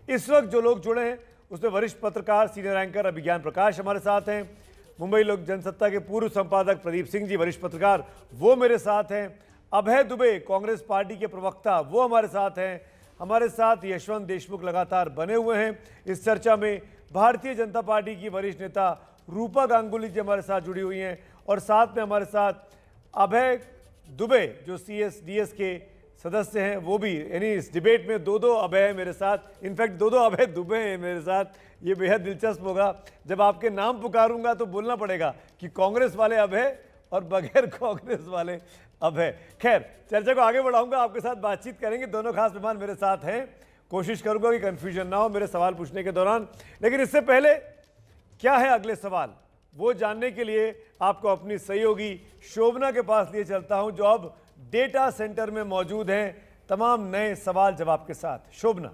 इस वक्त जो लोग जुड़े हैं उसमें वरिष्ठ पत्रकार सीनियर एंकर अभिज्ञान प्रकाश हमारे साथ हैं, मुंबई लोक जनसत्ता के पूर्व संपादक प्रदीप सिंह जी वरिष्ठ पत्रकार वो मेरे साथ हैं, अभय दुबे कांग्रेस पार्टी के प्रवक्ता वो हमारे साथ हैं, हमारे साथ यशवंत देशमुख लगातार बने हुए हैं इस चर्चा में, भारतीय जनता पार्टी की वरिष्ठ नेता रूपा गांगुली जी हमारे साथ जुड़ी हुई हैं और साथ में हमारे साथ अभय दुबे जो CSDS के सदस्य हैं वो भी, यानी इस डिबेट में दो अभय हैं मेरे साथ, इनफैक्ट दो अभय दुबे हैं मेरे साथ। ये बेहद दिलचस्प होगा, जब आपके नाम पुकारूंगा तो बोलना पड़ेगा कि कांग्रेस वाले अभय और बगैर कांग्रेस वाले अभय। खैर, चर्चा को आगे बढ़ाऊंगा, आपके साथ बातचीत करेंगे, दोनों खास मेहमान मेरे साथ हैं, कोशिश करूंगा कि कंफ्यूजन ना हो मेरे सवाल पूछने के दौरान। लेकिन इससे पहले क्या है अगले सवाल, वो जानने के लिए आपको अपनी सहयोगी शोभना के पास लिए चलता हूं, जो अब डेटा सेंटर में मौजूद हैं तमाम नए सवाल जवाब के साथ। शोभना।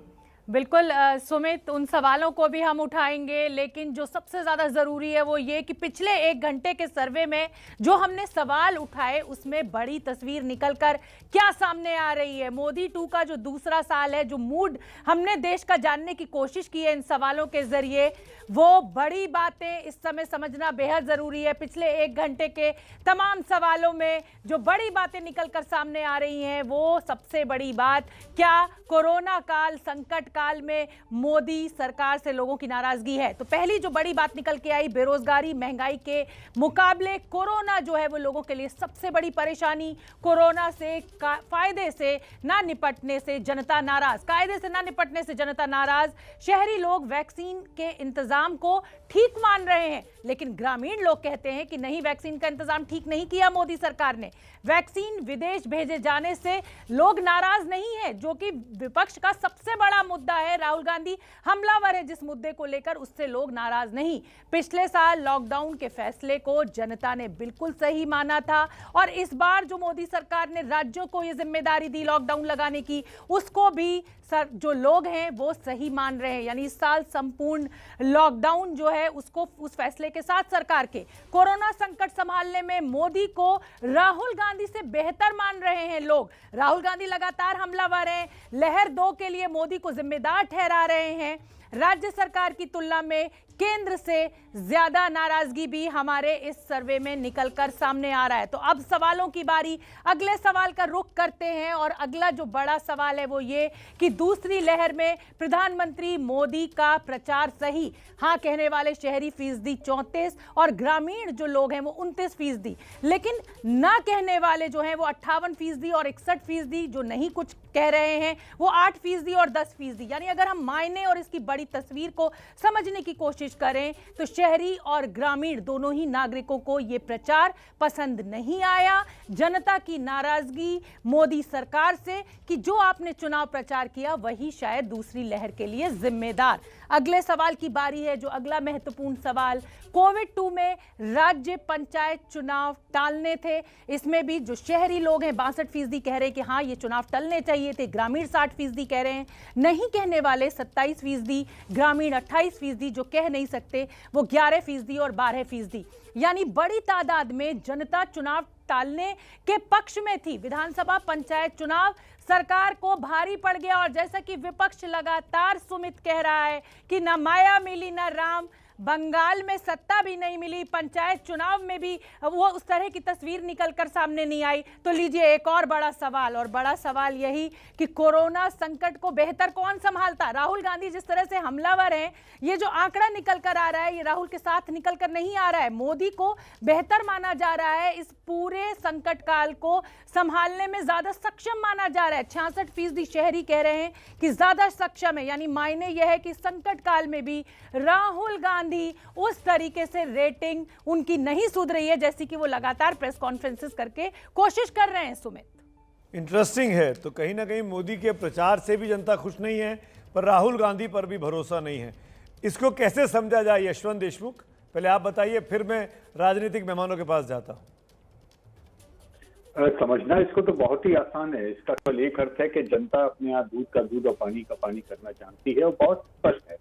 बिल्कुल सुमित, उन सवालों को भी हम उठाएंगे, लेकिन जो सबसे ज़्यादा ज़रूरी है वो ये कि पिछले 1 घंटे के सर्वे में जो हमने सवाल उठाए उसमें बड़ी तस्वीर निकलकर क्या सामने आ रही है। मोदी 2 का जो दूसरा साल है, जो मूड हमने देश का जानने की कोशिश की है इन सवालों के ज़रिए, वो बड़ी बातें इस समय समझना बेहद ज़रूरी है। पिछले 1 घंटे के तमाम सवालों में जो बड़ी बातें निकलकर सामने आ रही हैं, वो सबसे बड़ी बात, क्या कोरोना काल, संकट काल में मोदी सरकार से लोगों की नाराजगी है। तो पहली जो बड़ी बात निकल के आई, बेरोजगारी, महंगाई के मुकाबले कोरोना जो है वो लोगों के लिए सबसे बड़ी परेशानी। कोरोना से फायदे से ना निपटने से जनता नाराज, कायदे से ना निपटने से जनता नाराज। शहरी लोग वैक्सीन के इंतजाम को ठीक मान रहे हैं, लेकिन ग्रामीण लोग कहते हैं कि नहीं, वैक्सीन का इंतजाम ठीक नहीं किया मोदी सरकार ने। वैक्सीन विदेश भेजे जाने से लोग नाराज नहीं है, जो कि विपक्ष का सबसे बड़ा मुद्दा है। राहुल गांधी हमलावर है जिस मुद्दे को लेकर, उससे लोग नाराज नहीं। पिछले साल लॉकडाउन के फैसले को जनता ने बिल्कुल सही माना था और इस बार जो मोदी सरकार ने राज्यों को ये जिम्मेदारी दी लॉकडाउन लगाने की, उसको भी जो लोग हैं वो सही मान रहे हैं। यानी इस साल संपूर्ण लॉकडाउन जो है उसको, उस फैसले के साथ सरकार के कोरोना संकट संभालने में मोदी को राहुल गांधी से बेहतर मान रहे हैं लोग। राहुल गांधी लगातार हमलावर हैं, लहर 2 के लिए मोदी को जिम्मेदार ठहरा रहे हैं। राज्य सरकार की तुलना में केंद्र से ज्यादा नाराजगी भी हमारे इस सर्वे में निकलकर सामने आ रहा है। तो अब सवालों की बारी, अगले सवाल का रुख करते हैं और अगला जो बड़ा सवाल है वो ये कि दूसरी लहर में प्रधानमंत्री मोदी का प्रचार सही। हाँ कहने वाले शहरी फीसदी 34 और ग्रामीण जो लोग हैं वो 29%, लेकिन ना कहने वाले जो हैं वो 58% और 61%, जो नहीं कुछ कह रहे हैं वो 8% और 10%। यानी अगर हम मायने और इसकी बड़ी तस्वीर को समझने की कोशिश करें तो शहरी और ग्रामीण दोनों ही नागरिकों को यह प्रचार पसंद नहीं आया। जनता की नाराजगी मोदी सरकार से कि जो आपने चुनाव प्रचार किया वही शायद दूसरी लहर के लिए जिम्मेदार। अगले सवाल की बारी है, जो अगला महत्वपूर्ण सवाल, कोविड-2 में राज्य पंचायत चुनाव टालने थे। इसमें भी जो शहरी लोग हैं 62% कह रहे हैं कि हाँ ये चुनाव टलने चाहिए थे, ग्रामीण 60% कह रहे हैं, नहीं कहने वाले 27%, ग्रामीण 28%, जो कह नहीं सकते वो 11% और 12%। यानी बड़ी तादाद में जनता चुनाव टालने के पक्ष में थी। विधानसभा पंचायत चुनाव सरकार को भारी पड़ गया और जैसा कि विपक्ष लगातार सुमित कह रहा है कि न माया मिली न राम, बंगाल में सत्ता भी नहीं मिली, पंचायत चुनाव में भी वो उस तरह की तस्वीर निकलकर सामने नहीं आई। तो लीजिए एक और बड़ा सवाल, और बड़ा सवाल यही कि कोरोना संकट को बेहतर कौन संभालता। राहुल गांधी जिस तरह से हमलावर हैं, ये जो आंकड़ा निकलकर आ रहा है ये राहुल के साथ निकलकर नहीं आ रहा है। मोदी को बेहतर माना जा रहा है, इस पूरे संकट काल को संभालने में ज्यादा सक्षम माना जा रहा है। 66% शहरी कह रहे हैं कि ज्यादा सक्षम है। यानी मायने यह है कि संकट काल में भी राहुल गांधी उस तरीके से रेटिंग उनकी नहीं सुध रही है जैसी कि वो लगातार प्रेस कॉन्फ्रेंसेस करके कोशिश कर रहे हैं। सुमित, इंटरेस्टिंग है, तो कहीं ना कहीं मोदी के प्रचार से भी जनता खुश नहीं है, पर राहुल गांधी पर भी भरोसा नहीं है। इसको कैसे समझा जाए यशवंत देशमुख, पहले आप बताइए, फिर मैं राजनीतिक मेहमानों के पास जाता हूं। समझना इसको तो बहुत ही आसान है। इसका केवल एक अर्थ है कि जनता अपने यहाँ दूध का दूध और पानी का पानी करना जानती है और बहुत स्पष्ट है।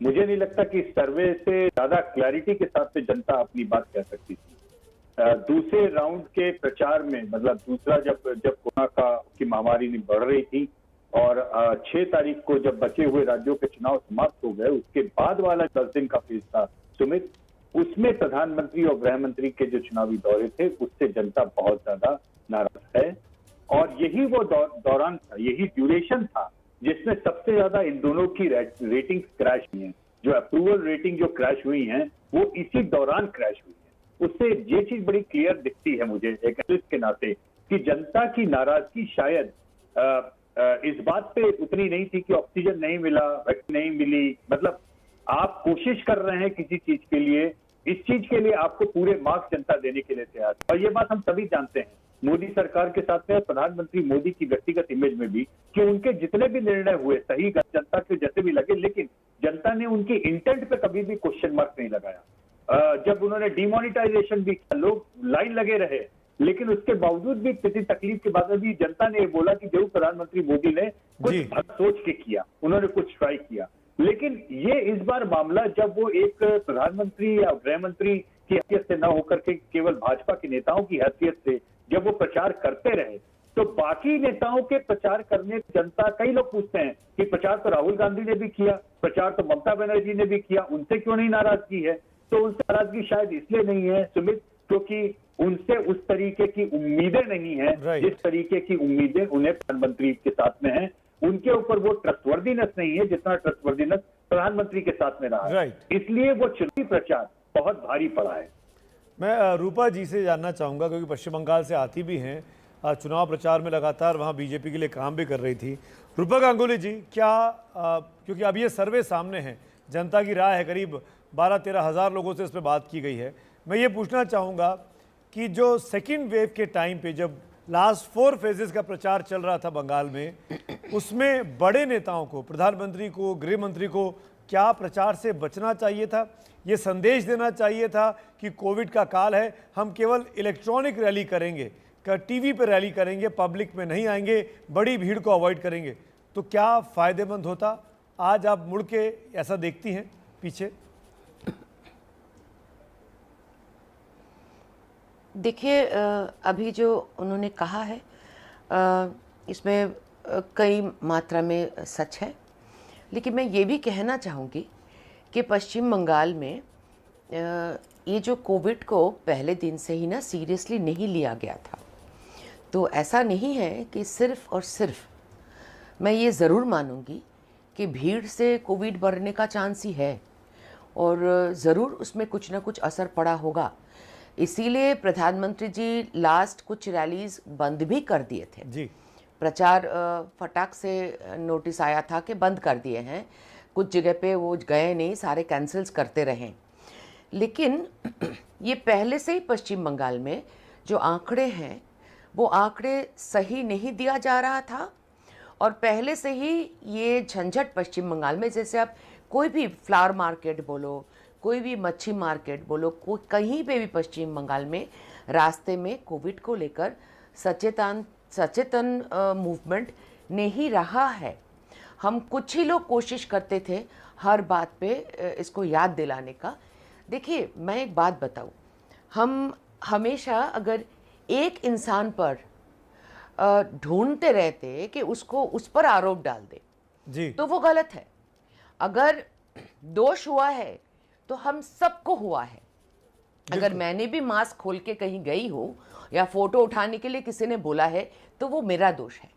मुझे नहीं लगता कि इस सर्वे से ज्यादा क्लैरिटी के साथ से जनता अपनी बात कह सकती थी। दूसरे राउंड के प्रचार में, मतलब दूसरा जब कोरोना की महामारी बढ़ रही थी और 6 तारीख को जब बचे हुए राज्यों के चुनाव समाप्त हो गए, उसके बाद वाला 10 दिन का फेज था सुमित, उसमें प्रधानमंत्री और गृह मंत्री के जो चुनावी दौरे थे उससे जनता बहुत ज्यादा नाराज है। और यही वो दौरान था, यही ड्यूरेशन था जिसमें सबसे ज्यादा इन दोनों की रेटिंग क्रैश हुई है। जो अप्रूवल रेटिंग जो क्रैश हुई है वो इसी दौरान क्रैश हुई है। उससे ये चीज बड़ी क्लियर दिखती है मुझे एक एनालिस्ट के नाते कि जनता की नाराजगी शायद इस बात पे उतनी नहीं थी कि ऑक्सीजन नहीं मिला, वैक्सीन नहीं मिली। मतलब आप कोशिश कर रहे हैं किसी चीज के लिए, इस चीज के लिए आपको पूरे मार्क्स जनता देने के लिए तैयार है। और ये बात हम सभी जानते हैं मोदी सरकार के साथ में, प्रधानमंत्री मोदी की व्यक्तिगत इमेज में भी, कि उनके जितने भी निर्णय हुए सही जनता के जैसे भी लगे, लेकिन जनता ने उनकी इंटेंट पे कभी भी क्वेश्चन मार्क नहीं लगाया। जब उन्होंने डिमोनिटाइजेशन भी किया, लोग लाइन लगे रहे, लेकिन उसके बावजूद भी किसी तकलीफ के बाद भी जनता ने ये बोला कि जरूर प्रधानमंत्री मोदी ने कुछ सोच के किया, उन्होंने कुछ ट्राई किया। लेकिन ये इस बार मामला जब वो एक प्रधानमंत्री या गृह मंत्री की हैसियत से न होकर के केवल भाजपा के नेताओं की हैसियत से जब वो प्रचार करते रहे, तो बाकी नेताओं के प्रचार करने जनता, कई लोग पूछते हैं कि प्रचार तो राहुल गांधी ने भी किया, प्रचार तो ममता बनर्जी ने भी किया, उनसे क्यों नहीं नाराजगी है? तो उनसे नाराजगी शायद इसलिए नहीं है सुमित, क्योंकि उनसे उस तरीके की उम्मीदें नहीं है जिस तरीके की उम्मीदें उन्हें प्रधानमंत्री के साथ में है। उनके ऊपर वो ट्रस्टवर्दीनेस नहीं है जितना ट्रस्टवर्दीनेस प्रधानमंत्री के साथ में रहा है, इसलिए वो चुनावी प्रचार बहुत भारी पड़ा है। मैं रूपा जी से जानना चाहूँगा, क्योंकि पश्चिम बंगाल से आती भी हैं, चुनाव प्रचार में लगातार वहाँ बीजेपी के लिए काम भी कर रही थी। रूपा गांगुली जी, क्या क्योंकि अब ये सर्वे सामने है, जनता की राय है, करीब 12-13 हज़ार लोगों से इस पर बात की गई है, मैं ये पूछना चाहूँगा कि जो सेकेंड वेव के टाइम पे जब लास्ट 4 फेजेस का प्रचार चल रहा था बंगाल में, उसमें बड़े नेताओं को, प्रधानमंत्री को, गृह मंत्री को क्या प्रचार से बचना चाहिए था? ये संदेश देना चाहिए था कि कोविड का काल है, हम केवल इलेक्ट्रॉनिक रैली करेंगे, टीवी पर रैली करेंगे, पब्लिक में नहीं आएंगे, बड़ी भीड़ को अवॉइड करेंगे, तो क्या फ़ायदेमंद होता? आज आप मुड़ के ऐसा देखती हैं पीछे? देखिए, अभी जो उन्होंने कहा है इसमें कई मात्रा में सच है, लेकिन मैं ये भी कहना चाहूँगी कि पश्चिम बंगाल में ये जो कोविड को पहले दिन से ही ना सीरियसली नहीं लिया गया था। तो ऐसा नहीं है कि सिर्फ़ और सिर्फ मैं ये ज़रूर मानूंगी कि भीड़ से कोविड बढ़ने का चांस ही है, और ज़रूर उसमें कुछ ना कुछ असर पड़ा होगा। इसीलिए प्रधानमंत्री जी लास्ट कुछ रैलीज़ बंद भी कर दिए थे जी। प्रचार फटाक से नोटिस आया था कि बंद कर दिए हैं, कुछ जगह पे वो गए नहीं, सारे कैंसल्स करते रहे। लेकिन ये पहले से ही पश्चिम बंगाल में जो आंकड़े हैं वो आंकड़े सही नहीं दिया जा रहा था, और पहले से ही ये झंझट पश्चिम बंगाल में, जैसे आप कोई भी फ्लावर मार्केट बोलो, कोई भी मच्छी मार्केट बोलो, कहीं पे भी पश्चिम बंगाल में रास्ते में कोविड को लेकर सचेतन मूवमेंट नहीं रहा है। हम कुछ ही लोग कोशिश करते थे हर बात पे इसको याद दिलाने का। देखिए, मैं एक बात बताऊं, हम हमेशा अगर एक इंसान पर ढूंढते रहते कि उसको उस पर आरोप डाल दे जी, तो वो गलत है। अगर दोष हुआ है तो हम सबको हुआ है। अगर मैंने भी मास्क खोल के कहीं गई हूँ या फोटो उठाने के लिए किसी ने बोला है तो वो मेरा दोष है।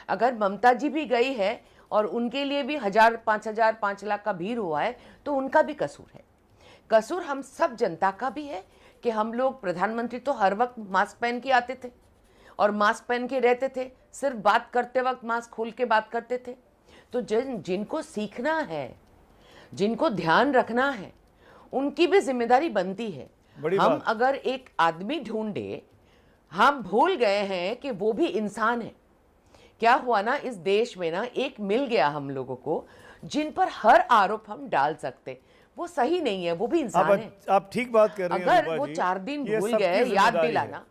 अगर ममता जी भी गई है और उनके लिए भी 1000, 5000, 5 लाख का भीड़ हुआ है तो उनका भी कसूर है। कसूर हम सब जनता का भी है कि हम लोग, प्रधानमंत्री तो हर वक्त मास्क पहन के आते थे और मास्क पहन के रहते थे, सिर्फ बात करते वक्त मास्क खोल के बात करते थे। तो जिनको सीखना है, जिनको ध्यान रखना है, उनकी भी जिम्मेदारी बनती है। हम अगर एक आदमी ढूंढे, हम भूल गए हैं कि वो भी इंसान है। क्या हुआ ना, इस देश में ना एक मिल गया हम लोगों को जिन पर हर आरोप हम डाल सकते, वो सही नहीं है, वो भी इंसान है। आप ठीक बात कर रही हैं। अगर वो 4 दिन भूल गए याद दिलाना,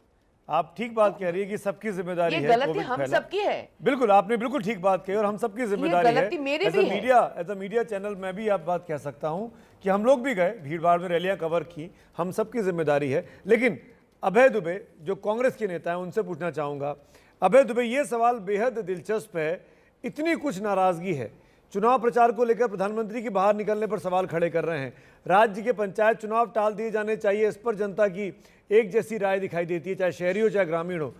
आप ठीक बात कह रही है कि सबकी जिम्मेदारी है। ये गलती हम सबकी है। बिल्कुल, आपने बिल्कुल ठीक बात कही, और हम सबकी जिम्मेदारी है। गलती मेरी भी है। एज अ मीडिया चैनल मैं भी आप बात कह सकता हूं कि हम लोग भी गए, भीड़ भाड़ में रैलियां कवर की, हम सबकी जिम्मेदारी है। लेकिन अभय दुबे जो कांग्रेस के नेता हैं, उनसे पूछना चाहूंगा। अभय दुबे, ये सवाल बेहद दिलचस्प है। इतनी कुछ नाराजगी है। चुनाव प्रचार को लेकर प्रधानमंत्री के बाहर निकलने पर सवाल खड़े कर रहे हैं। राज्य के पंचायत चुनाव टाल दिए जाने चाहिए, इस पर जनता की एक जैसी राय दिखाई देती है, चाहे शहरी हो चाहे ग्रामीण हो।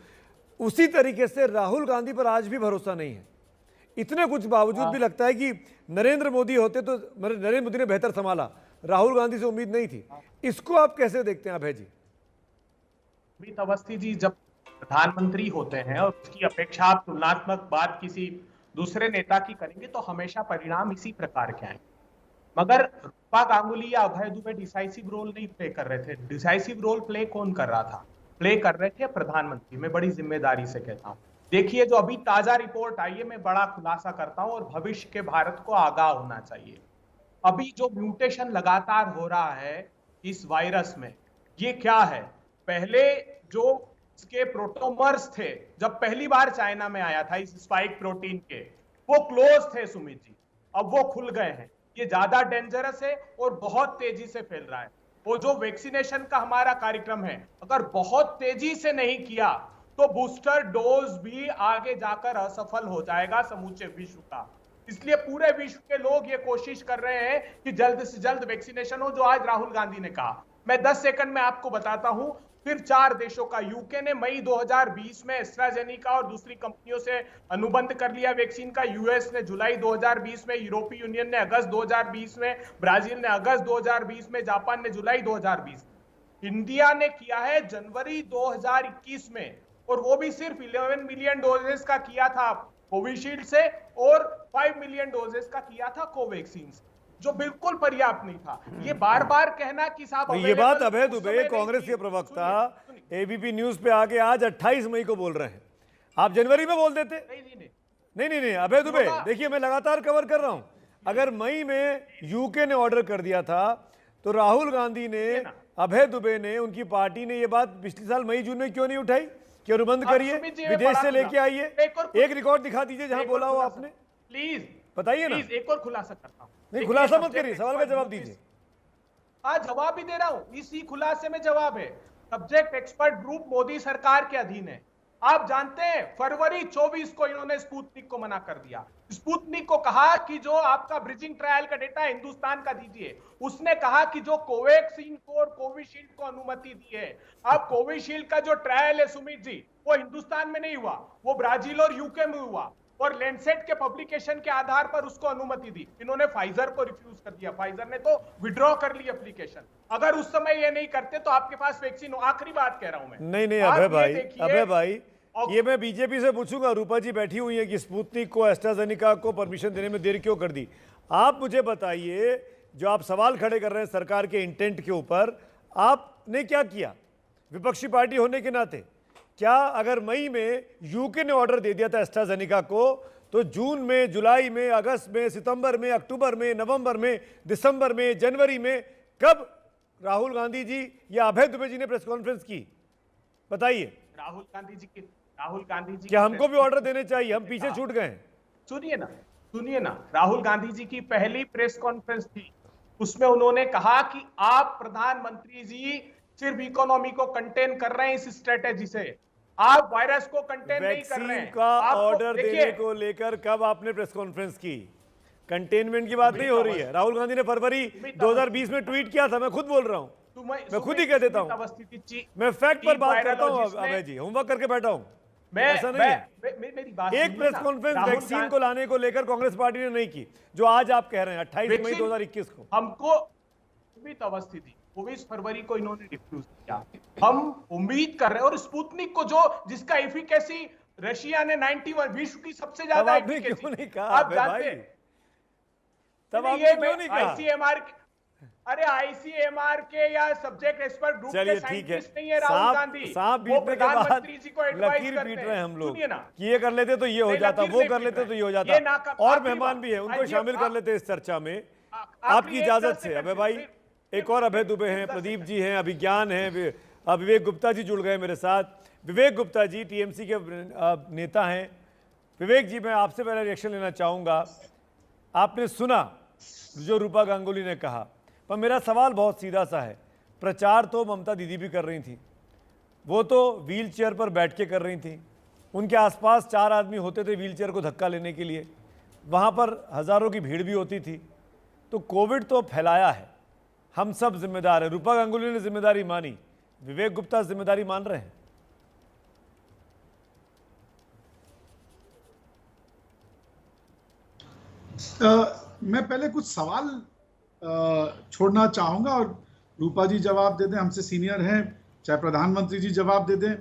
उसी तरीके से राहुल गांधी पर आज भी भरोसा नहीं है। इतने कुछ बावजूद भी लगता है कि नरेंद्र मोदी होते तो नरेंद्र मोदी ने बेहतर संभाला, राहुल गांधी से उम्मीद नहीं थी। इसको आप कैसे देखते हैं अभय जी? अमित अवस्थी जी जब प्रधानमंत्री होते हैं और उसकी अपेक्षा आप तुलनात्मक बात किसी दूसरे नेता की करेंगे तो हमेशा परिणाम इसी प्रकार के आएंगे। मगर रूपा गांगुली या अभय दुबे डिसाइसिव रोल नहीं प्ले कर रहे थे। डिसाइसिव रोल प्ले कौन कर रहा था? प्ले कर रहे थे प्रधानमंत्री। मैं बड़ी जिम्मेदारी से कहता हूं, देखिए जो अभी ताजा रिपोर्ट आई है, मैं बड़ा खुलासा करता हूं और भविष्य के भारत को आगाह होना चाहिए। अभी जो म्यूटेशन लगातार हो रहा है इस वायरस में, ये क्या है? पहले जो इसके प्रोटोमर्स थे, जब पहली बार चाइना में आया था इस स्पाइक प्रोटीन के, वो क्लोज थे सुमित जी, अब वो खुल गए हैं। ये ज्यादा डेंजरस है और बहुत तेजी से फैल रहा है। वो जो वैक्सीनेशन का हमारा कार्यक्रम है, अगर बहुत तेजी से नहीं किया तो बूस्टर डोज भी आगे जाकर असफल हो जाएगा समूचे विश्व का। इसलिए पूरे विश्व के लोग ये कोशिश कर रहे हैं कि जल्द से जल्द वैक्सीनेशन हो, जो आज राहुल गांधी ने कहा। मैं 10 सेकंड में आपको बताता हूं। फिर 4 देशों का, यूके ने मई 2020 में एस्ट्राजेनिका और दूसरी कंपनियों से अनुबंध कर लिया वैक्सीन का, यूएस ने जुलाई 2020 में, यूरोपीय यूनियन ने अगस्त 2020 में, ब्राजील ने अगस्त 2020 में, जापान ने जुलाई 2020। इंडिया ने किया है जनवरी 2021 में, और वो भी सिर्फ 11 मिलियन डोजेस का किया था कोविशील्ड से और 5 मिलियन डोजेस का किया था कोवैक्सीन से, जो बिल्कुल पर्याप्त नहीं था। ये बार बार कहना कि साहब ये बात अभय दुबे, कांग्रेस के प्रवक्ता, एबीपी न्यूज पे आके आज 28 मई को बोल रहे हैं। आप जनवरी में बोल देते। नहीं, अभय दुबे देखिए, मैं लगातार कवर कर रहा हूं। अगर मई में यूके ने ऑर्डर कर दिया था तो राहुल गांधी ने, अभय दुबे ने, उनकी पार्टी ने ये बात पिछले साल मई जून में क्यों नहीं उठाई कि अनुबंध करिए, विदेश से लेके आइए? एक रिकॉर्ड दिखा दीजिए जहां बोला हो आपने, प्लीज बताइए ना। एक और खुलासा करता हूं। नहीं, खुलासा मत करिए, सवाल का जवाब दीजिए। आज जवाब ही दे रहा हूं, इसी खुलासे में जवाब है। सब्जेक्ट एक्सपर्ट ग्रुप मोदी सरकार के अधीन है। आप जानते हैं फरवरी 24 को इन्होंने स्पुतनिक को मना कर दिया। स्पुतनिक को कहा कि जो आपका ब्रिजिंग ट्रायल का डेटा हिंदुस्तान का दीजिए। उसने कहा कि जो कोवैक्सीन को और कोविशील्ड को अनुमति दी है, अब कोविशील्ड का जो ट्रायल है सुमित जी, वो हिंदुस्तान में नहीं हुआ, वो ब्राजील और यूके में हुआ, और लैंसेट के पब्लिकेशन के आधार पर उसको अनुमति दी। इन्होंने फाइजर को रिफ्यूज कर दिया। फाइजर ने तो विड्रॉ कर ली एप्लीकेशन। अगर उस समय ये नहीं करते तो आपके पास वैक्सीन हो। आखिरी बात कह रहा हूं मैं। नहीं, अभय भाई, ये मैं बीजेपी से पूछूंगा। रूपा जी बैठी हुई है कि स्पुतनिक को, एस्ट्राजेनिका को परमिशन देने में देरी क्यों कर दी? आप मुझे बताइए, जो आप सवाल खड़े कर रहे हैं सरकार के इंटेंट के ऊपर, आपने क्या किया विपक्षी पार्टी होने के नाते? क्या अगर मई में यूके ने ऑर्डर दे दिया था एस्ट्राजेनिका को, तो जून में, जुलाई में, अगस्त में, सितंबर में, अक्टूबर में, नवंबर में, दिसंबर में, जनवरी में, कब राहुल गांधी जी या अभय दुबे जी ने प्रेस कॉन्फ्रेंस की? बताइए। राहुल गांधी जी क्या हमको भी ऑर्डर देने चाहिए? हम पीछे छूट गए हैं। सुनिए ना, राहुल गांधी जी की पहली प्रेस कॉन्फ्रेंस थी, उसमें उन्होंने कहा कि आप प्रधानमंत्री जी सिर्फ इकोनॉमी को कंटेन कर रहे हैं इस स्ट्रेटेजी से, आप वायरस को कंटेन नहीं कर रहे हैं। वैक्सीन का ऑर्डर देने को लेकर कब आपने प्रेस कॉन्फ्रेंस की? कंटेनमेंट की बात नहीं हो रही है। राहुल गांधी ने फरवरी 2020 में ट्वीट किया था, मैं खुद बोल रहा हूं, मैं खुद ही कह देता हूं, मैं फैक्ट पर बात करता हूं। अभय जी, होमवर्क करके बैठा हूं, ऐसा नहीं है। एक प्रेस कॉन्फ्रेंस वैक्सीन को लाने को लेकर कांग्रेस पार्टी ने नहीं की, जो आज आप कह रहे हैं 28 मई 2021 को। हमको अवस्थी थी, 24 फरवरी को इन्होंने रिफ्यूज किया। हम उम्मीद कर रहे हैं, और स्पुतनिक को जिसका एफिकेसी रशिया ने 91, विश्व की सबसे ज्यादा एफिकेसी, क्यों नहीं कहा आप जानते हैं? तब आपने क्यों नहीं कहा? आईसीएमआर, अरे आईसीएमआर के या सब्जेक्ट एक्सपर्ट ग्रुप के साइंटिस्ट नहीं है राहुल गांधी। सांप बीतने के बाद लकीर पीट रहे हैं हम लोग कि ये कर लेते तो ये हो जाता, वो कर लेते तो ये हो जाता। और मेहमान भी है, उनको शामिल कर लेते इस चर्चा में, आपकी इजाजत से। अभय भाई, एक और अभय दुबे हैं, प्रदीप जी हैं, अभिज्ञान हैं, विवेक गुप्ता जी जुड़ गए मेरे साथ। विवेक गुप्ता जी टीएमसी के नेता हैं। विवेक जी, मैं आपसे पहले रिएक्शन लेना चाहूँगा। आपने सुना जो रूपा गांगुली ने कहा, पर मेरा सवाल बहुत सीधा सा है। प्रचार तो ममता दीदी भी कर रही थी, वो तो व्हील चेयर पर बैठ के कर रही थी, उनके आसपास 4 आदमी होते थे व्हीलचेयर को धक्का लेने के लिए, वहाँ पर हज़ारों की भीड़ भी होती थी। तो कोविड तो फैलाया है, हम सब जिम्मेदार हैं। रूपा गांगुली ने जिम्मेदारी मानी, विवेक गुप्ता जिम्मेदारी मान रहे हैं? मैं पहले कुछ सवाल छोड़ना चाहूंगा और रूपा जी जवाब दे दें, हमसे सीनियर हैं, चाहे प्रधानमंत्री जी जवाब दे दें।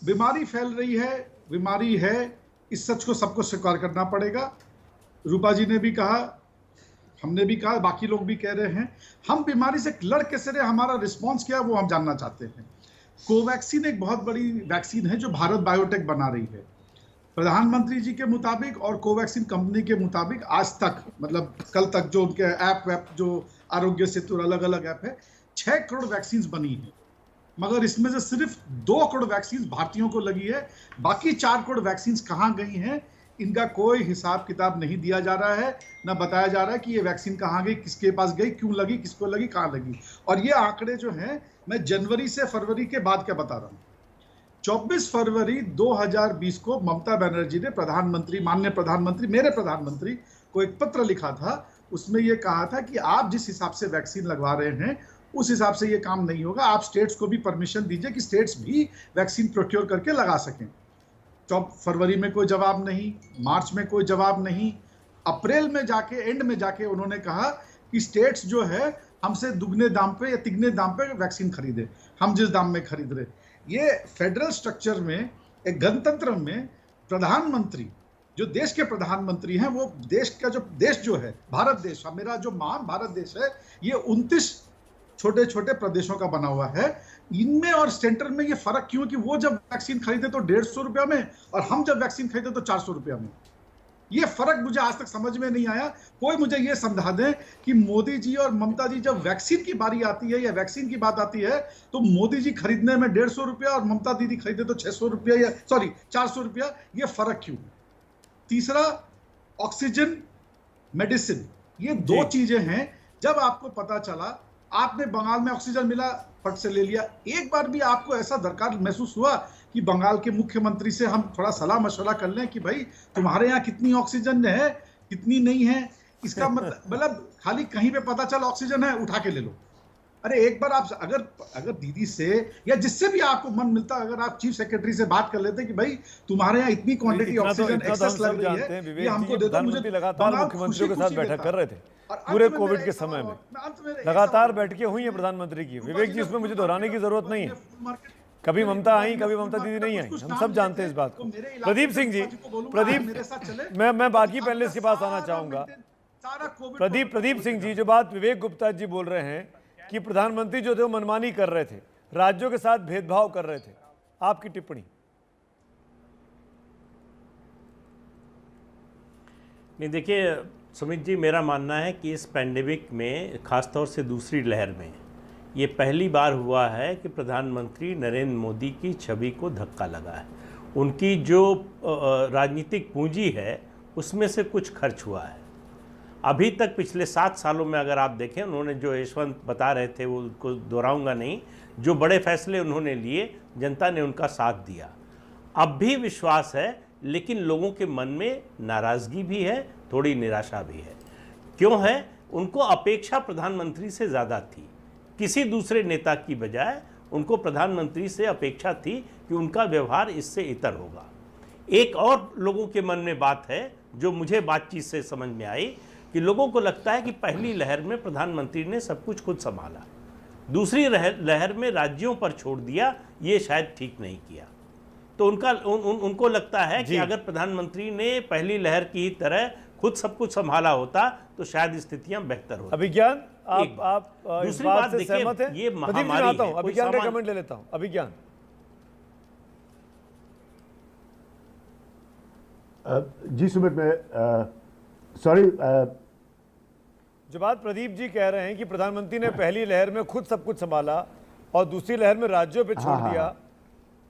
बीमारी फैल रही है, बीमारी है, इस सच को सबको स्वीकार करना पड़ेगा। रूपा जी ने भी कहा, हमने भी कहा, बाकी लोग भी कह रहे हैं। हम बीमारी से लड़ कैसे रहे, हमारा रिस्पॉन्स क्या है वो हम जानना चाहते हैं। कोवैक्सीन एक बहुत बड़ी वैक्सीन है जो भारत बायोटेक बना रही है। प्रधानमंत्री जी के मुताबिक और कोवैक्सीन कंपनी के मुताबिक आज तक, मतलब कल तक, जो उनके ऐप जो आरोग्य सेतु और अलग अलग ऐप है, 6 करोड़ वैक्सीन बनी है, मगर इसमें से सिर्फ 2 करोड़ वैक्सीन भारतीयों को लगी है। बाकी 4 करोड़ वैक्सीन कहाँ गई हैं, इनका कोई हिसाब किताब नहीं दिया जा रहा है, ना बताया जा रहा है कि ये वैक्सीन कहाँ गई, किसके पास गई, क्यों लगी, किसको लगी, कहाँ लगी। और ये आंकड़े जो हैं, मैं जनवरी से फरवरी के बाद क्या बता रहा हूँ। 24 फरवरी 2020 को ममता बनर्जी ने प्रधानमंत्री, माननीय प्रधानमंत्री, मेरे प्रधानमंत्री को एक पत्र लिखा था। उसमें यह कहा था कि आप जिस हिसाब से वैक्सीन लगवा रहे हैं उस हिसाब से ये काम नहीं होगा, आप स्टेट्स को भी परमिशन दीजिए कि स्टेट्स भी वैक्सीन प्रोक्योर करके लगा सकें। तो फरवरी में कोई जवाब नहीं, मार्च में कोई जवाब नहीं, अप्रैल में जाके, एंड में जाके उन्होंने कहा कि स्टेट्स जो है हमसे दुगने दाम पे या तिगने दाम पे वैक्सीन खरीदे, हम जिस दाम में खरीद रहे। ये फेडरल स्ट्रक्चर में, एक गणतंत्र में, प्रधानमंत्री जो देश के प्रधानमंत्री हैं, वो देश का देश जो है, भारत देश, मेरा जो महान भारत देश है, ये 29 छोटे छोटे प्रदेशों का बना हुआ है। इनमें और सेंटर में ये फर्क क्यों कि वो जब वैक्सीन खरीदे तो 150 रुपया में और हम जब वैक्सीन खरीदे तो 400 रुपया में। ये फर्क मुझे आज तक समझ में नहीं आया। कोई मुझे ये समझा दे कि मोदी जी और ममता जी जब वैक्सीन की बारी आती है या वैक्सीन की बात आती है तो मोदी जी खरीदने में 150 रुपया और ममता दीदी खरीदे तो 600 रुपया या 400 रुपया। ये फर्क क्यों? तीसरा, ऑक्सीजन, मेडिसिन, ये 2 चीजें हैं। जब आपको पता चला, आपने बंगाल में ऑक्सीजन मिला, फट से ले लिया। एक बार भी आपको ऐसा दरकार महसूस हुआ कि बंगाल के मुख्यमंत्री से हम थोड़ा सलाह मशवरा कर लें कि भाई तुम्हारे यहाँ कितनी ऑक्सीजन है, कितनी नहीं है? इसका मतलब खाली कहीं पे पता चल ऑक्सीजन है, उठा के ले लो। अरे एक बार आप अगर दीदी से या जिससे भी आपको मन मिलता, अगर आप चीफ सेक्रेटरी से बात कर लेते कि भाई तुम्हारे यहाँ इतनी क्वांटिटी ऑक्सीजन एक्सेस लग रही है, ये हमको दे दो। मुझे लगातार मुख्यमंत्रियों के साथ बैठक कर रहे थे पूरे कोविड के समय में, लगातार बैठकें हुई हैं प्रधानमंत्री की। विवेक जी, उसमें मुझे दोहराने की जरूरत नहीं है। कभी ममता आई, कभी ममता दीदी नहीं आई, हम सब जानते हैं इस बात को। प्रदीप सिंह जी, मैं बाकी पैनलिस्ट के पास आना चाहूंगा। प्रदीप सिंह जी, जो बात विवेक गुप्ता जी बोल रहे हैं कि प्रधानमंत्री जो थे वो मनमानी कर रहे थे, राज्यों के साथ भेदभाव कर रहे थे, आपकी टिप्पणी? नहीं, देखिए सुमित जी, मेरा मानना है कि इस पैंडेमिक में, खासतौर से दूसरी लहर में, ये पहली बार हुआ है कि प्रधानमंत्री नरेंद्र मोदी की छवि को धक्का लगा है। उनकी जो राजनीतिक पूंजी है उसमें से कुछ खर्च हुआ है। अभी तक पिछले 7 सालों में अगर आप देखें, उन्होंने जो यशवंत बता रहे थे वो उनको दोहराऊंगा नहीं, जो बड़े फैसले उन्होंने लिए, जनता ने उनका साथ दिया। अब भी विश्वास है, लेकिन लोगों के मन में नाराज़गी भी है, थोड़ी निराशा भी है। क्यों है? उनको अपेक्षा प्रधानमंत्री से ज़्यादा थी। किसी दूसरे नेता की बजाय उनको प्रधानमंत्री से अपेक्षा थी कि उनका व्यवहार इससे इतर होगा। एक और लोगों के मन में बात है जो मुझे बातचीत से समझ में आई, कि लोगों को लगता है कि पहली लहर में प्रधानमंत्री ने सब कुछ खुद संभाला, दूसरी लहर में राज्यों पर छोड़ दिया, ये शायद ठीक नहीं किया। तो उनको लगता है कि अगर प्रधानमंत्री ने पहली लहर की तरह खुद सब कुछ संभाला होता तो शायद स्थितियां बेहतर होती। अभिज्ञान, आप दूसरी बात देखिए, ये महामारी है। अभिज्ञान का कमेंट ले लेता हूं। अभिज्ञान जी सुमित, मैं सॉरी, जो बात प्रदीप जी कह रहे हैं कि प्रधानमंत्री ने पहली लहर में खुद सब कुछ संभाला और दूसरी लहर में राज्यों पे छोड़ दिया,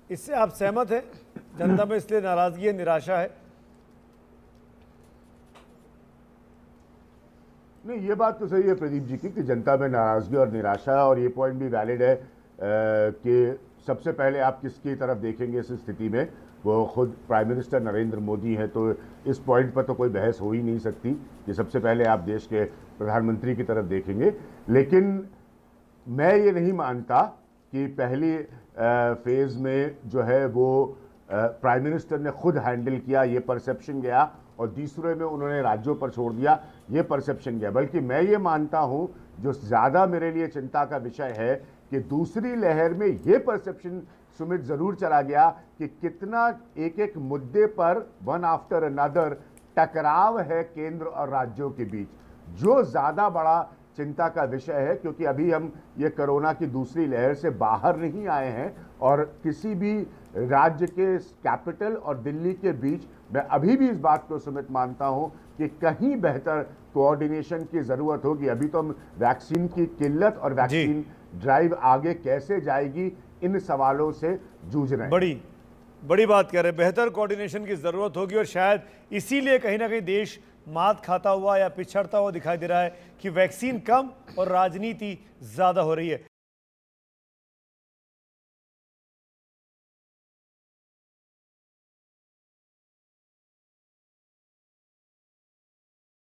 इससे आप सहमत हैं? जनता में इसलिए नाराजगी है, निराशा है? नहीं, ये बात तो सही है प्रदीप जी की कि जनता में नाराजगी और निराशा है, और ये पॉइंट भी वैलिड है कि सबसे पहले आप किसकी तरफ देखेंगे इस स्थिति में? वो खुद प्राइम मिनिस्टर नरेंद्र मोदी हैं, तो इस पॉइंट पर तो कोई बहस हो ही नहीं सकती कि सबसे पहले आप देश के प्रधानमंत्री की तरफ देखेंगे। लेकिन मैं ये नहीं मानता कि पहली फेज में जो है वो प्राइम मिनिस्टर ने खुद हैंडल किया, ये परसेप्शन गया, और दूसरे में उन्होंने राज्यों पर छोड़ दिया, ये परसेप्शन गया। बल्कि मैं ये मानता हूँ जो ज़्यादा मेरे लिए चिंता का विषय है कि दूसरी लहर में ये परसेप्शन सुमित ज़रूर चला गया कि कितना एक एक मुद्दे पर वन आफ्टर अनदर टकराव है केंद्र और राज्यों के बीच, जो ज़्यादा बड़ा चिंता का विषय है। क्योंकि अभी हम ये कोरोना की दूसरी लहर से बाहर नहीं आए हैं और किसी भी राज्य के कैपिटल और दिल्ली के बीच मैं अभी भी इस बात को सुमित मानता हूं कि कहीं बेहतर कोऑर्डिनेशन की ज़रूरत होगी। अभी तो हम वैक्सीन की किल्लत और वैक्सीन ड्राइव आगे कैसे जाएगी इन सवालों से जूझ रहे हैं। बड़ी बात कह रहे हैं, बेहतर कोऑर्डिनेशन की ज़रूरत होगी और शायद इसीलिए कहीं ना कहीं देश मात खाता हुआ या पिछड़ता हुआ दिखाई दे रहा है कि वैक्सीन कम और राजनीति ज़्यादा हो रही है।